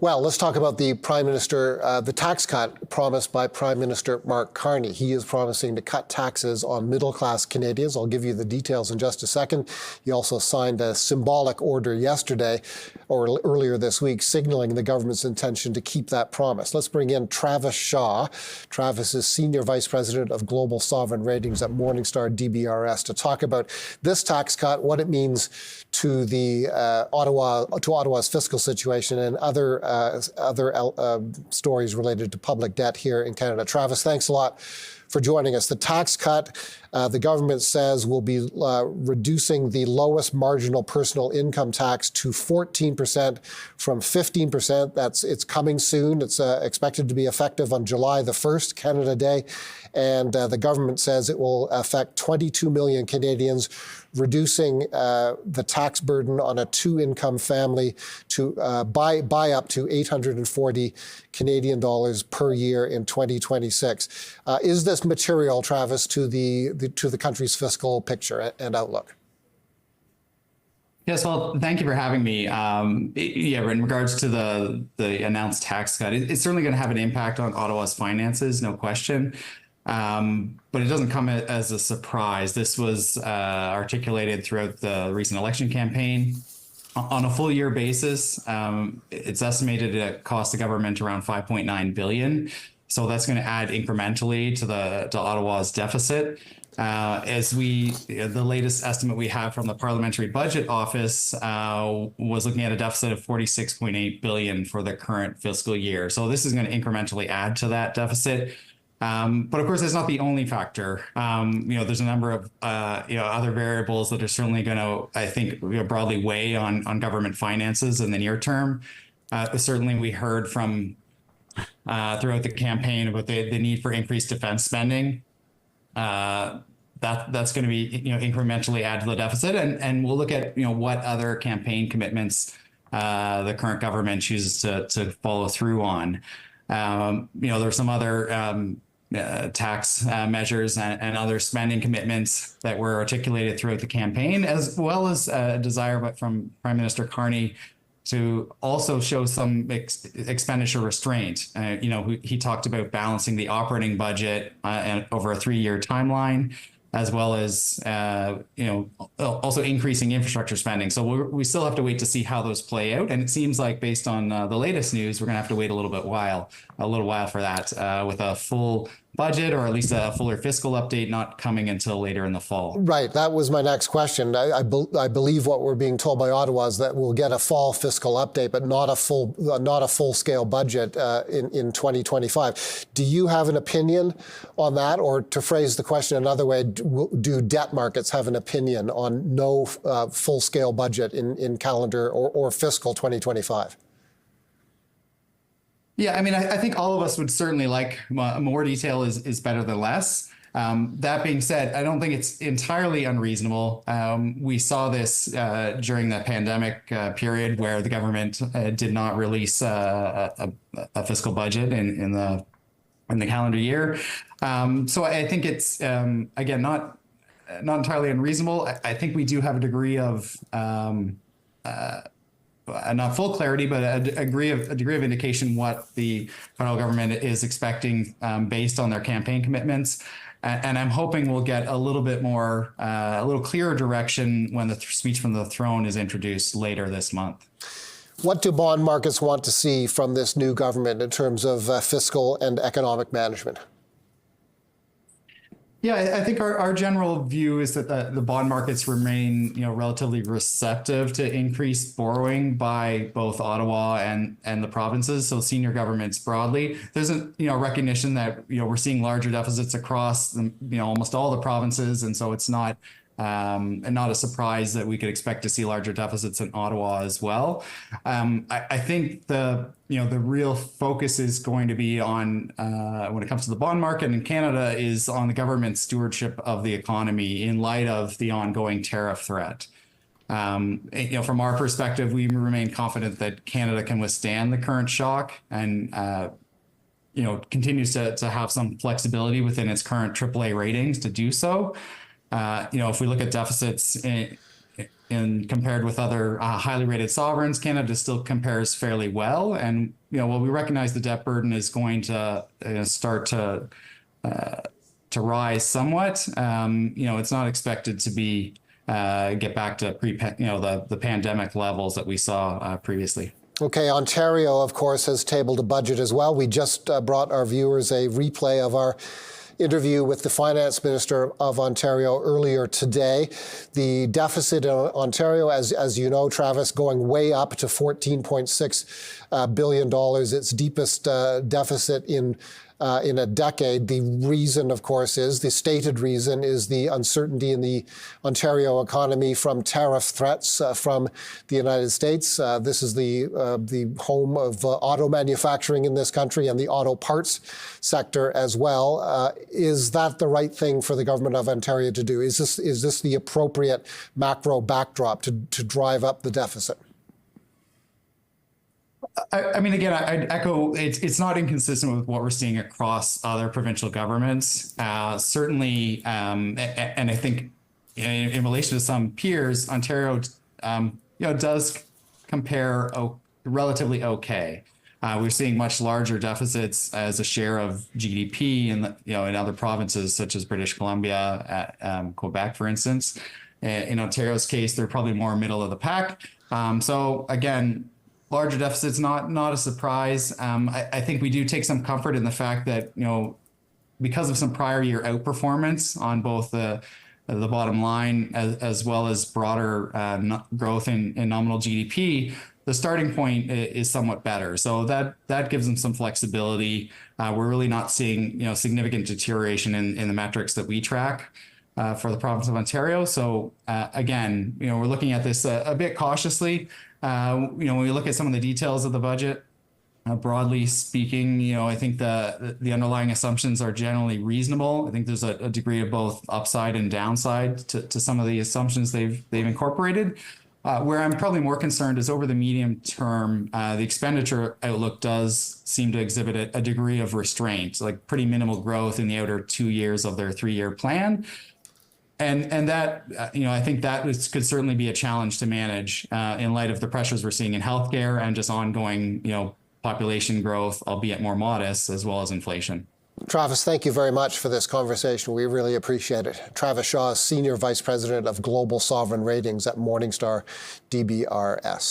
Well, let's talk about the Prime Minister, the tax cut promised by Prime Minister Mark Carney. He is promising to cut taxes on middle-class Canadians. I'll give you the details in just a second. He also signed a symbolic order yesterday, or earlier this week, signaling the government's intention to keep that promise. Let's bring in Travis Shaw. Travis is Senior Vice President of Global Sovereign Ratings at Morningstar DBRS to talk about this tax cut, what it means to the Ottawa's fiscal situation and other stories related to public debt here in Canada. Travis, thanks a lot for joining us. The tax cut, the government says, will be reducing the lowest marginal personal income tax to 14% from 15%. It's coming soon. It's expected to be effective on July the 1st, Canada Day. And the government says it will affect 22 million Canadians, reducing the tax burden on a two-income family to by up to 840 Canadian dollars per year in 2026. Is this material, Travis, to the country's fiscal picture and outlook? Yes, well, thank you for having me. In regards to the announced tax cut, it's certainly going to have an impact on Ottawa's finances, no question. But it doesn't come as a surprise. This was articulated throughout the recent election campaign. On a full year basis, it's estimated to cost the government around $5.9 billion. So that's going to add incrementally to Ottawa's deficit. The latest estimate we have from the Parliamentary Budget Office was looking at a deficit of $46.8 billion for the current fiscal year. So this is going to incrementally add to that deficit. But of course, that's not the only factor. There's a number of other variables that are certainly going to, I think, broadly weigh on government finances in the near term. Certainly, we heard from throughout the campaign about the need for increased defense spending. That's going to be incrementally add to the deficit, and we'll look at what other campaign commitments the current government chooses to follow through on. There's some other tax measures and other spending commitments that were articulated throughout the campaign, as well as a desire from Prime Minister Carney to also show some expenditure restraint. He talked about balancing the operating budget over a 3-year timeline, as well as also increasing infrastructure spending. So we still have to wait to see how those play out. And it seems like, based on the latest news, we're going to have to wait a little while for that, with a full budget, or at least a fuller fiscal update, not coming until later in the fall. Right. That was my next question. I believe what we're being told by Ottawa is that we'll get a fall fiscal update, but not a full scale budget in 2025. Do you have an opinion on that? Or to phrase the question another way, do debt markets have an opinion on no full scale budget in calendar or fiscal 2025? Yeah, I mean, I think all of us would certainly like more detail is better than less. That being said, I don't think it's entirely unreasonable. We saw this during the pandemic period, where the government did not release a fiscal budget in the calendar year. So I think it's again not entirely unreasonable. I think we do have a degree of not full clarity, but a degree of indication what the federal government is expecting based on their campaign commitments. And I'm hoping we'll get a little bit more, a little clearer direction when the speech from the throne is introduced later this month. What do bond markets want to see from this new government in terms of fiscal and economic management? Yeah, I think our general view is that the bond markets remain, relatively receptive to increased borrowing by both Ottawa and the provinces, so senior governments broadly. There's a recognition that we're seeing larger deficits across almost all the provinces, and so it's not a surprise that we could expect to see larger deficits in Ottawa as well. I think the real focus is going to be on, when it comes to the bond market in Canada, is on the government's stewardship of the economy in light of the ongoing tariff threat. From our perspective, we remain confident that Canada can withstand the current shock and continues to have some flexibility within its current AAA ratings to do so. If we look at deficits compared with other highly rated sovereigns, Canada still compares fairly well. And while we recognize the debt burden is going to start to rise somewhat, it's not expected to be get back to the pandemic levels that we saw previously. Okay, Ontario, of course, has tabled a budget as well. We just brought our viewers a replay of our interview with the finance minister of Ontario earlier today. The deficit in Ontario, as you know, Travis, going way up to $14.6 billion, its deepest deficit in a decade. The reason, of course, the stated reason is the uncertainty in the Ontario economy from tariff threats from the United States. This is the home of auto manufacturing in this country and the auto parts sector as well. Is that the right thing for the government of Ontario to do? Is this the appropriate macro backdrop to drive up the deficit? I mean, again, I'd echo it's not inconsistent with what we're seeing across other provincial governments. Certainly, and I think in relation to some peers, Ontario, does compare relatively okay. We're seeing much larger deficits as a share of GDP in other provinces such as British Columbia, Quebec, for instance. In Ontario's case, they're probably more middle of the pack. So again, larger deficits, not a surprise. I think we do take some comfort in the fact that, because of some prior year outperformance on both the bottom line as well as broader growth in nominal GDP, the starting point is somewhat better. So that gives them some flexibility. We're really not seeing, significant deterioration in the metrics that we track for the province of Ontario. So again, we're looking at this a bit cautiously. When we look at some of the details of the budget, broadly speaking, I think the underlying assumptions are generally reasonable. I think there's a degree of both upside and downside to some of the assumptions they've incorporated. Where I'm probably more concerned is over the medium term, the expenditure outlook does seem to exhibit a degree of restraint, like pretty minimal growth in the outer 2 years of their 3-year plan. And that, I think that could certainly be a challenge to manage in light of the pressures we're seeing in healthcare and just ongoing, population growth, albeit more modest, as well as inflation. Travis, thank you very much for this conversation. We really appreciate it. Travis Shaw is Senior Vice President of Global Sovereign Ratings at Morningstar DBRS.